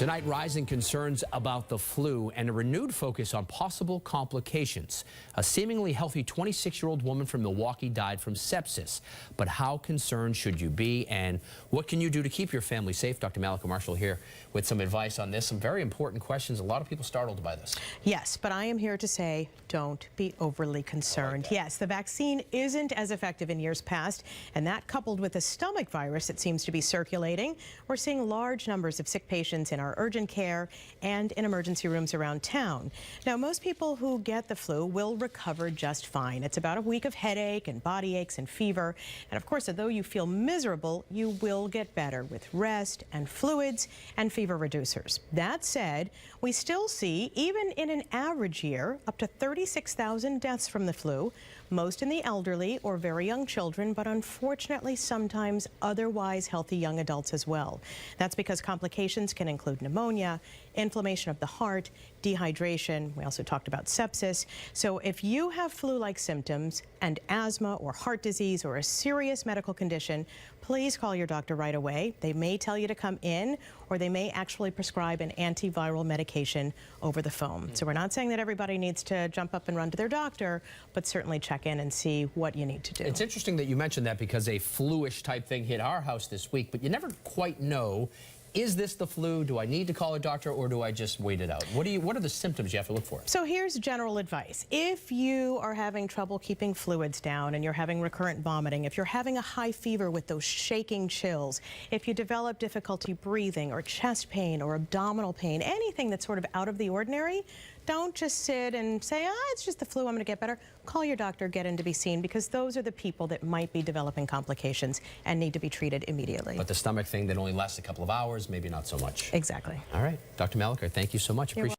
Tonight, rising concerns about the flu and a renewed focus on possible complications. A seemingly healthy 26-year-old woman from Milwaukee died from sepsis. But how concerned should you be, and what can you do to keep your family safe? Dr. Mallika Marshall here with some advice on this. Some very important questions. A lot of people startled by this. Yes, but I am here to say don't be overly concerned. Yes, the vaccine isn't as effective in years past, and that coupled with the stomach virus that seems to be circulating, we're seeing large numbers of sick patients in our urgent care and in emergency rooms around town. Now, most people who get the flu will recover just fine. It's about a week of headache and body aches and fever. And of course, although you feel miserable, you will get better with rest and fluids and fever reducers. That said, we still see, even in an average year, up to 36,000 deaths from the flu, most in the elderly or very young children, but unfortunately sometimes otherwise healthy young adults as well. That's because complications can include pneumonia, inflammation of the heart, dehydration. We also talked about sepsis. So if you have flu-like symptoms and asthma or heart disease or a serious medical condition, please call your doctor right away. They may tell you to come in, or they may actually prescribe an antiviral medication over the phone. So we're not saying that everybody needs to jump up and run to their doctor, but certainly check in and see what you need to do. It's interesting that you mentioned that, because a flu-ish type thing hit our house this week, but you never quite know, is this the flu? Do I need to call a doctor, or do I just wait it out? What are the symptoms you have to look for? So here's general advice. If you are having trouble keeping fluids down and you're having recurrent vomiting, if you're having a high fever with those shaking chills, if you develop difficulty breathing or chest pain or abdominal pain, anything that's sort of out of the ordinary, don't just sit and say, it's just the flu, I'm going to get better. Call your doctor, get in to be seen, because those are the people that might be developing complications and need to be treated immediately. But the stomach thing that only lasts a couple of hours, maybe not so much. Exactly. All right. Dr. Mallika, thank you so much. Appreciate it.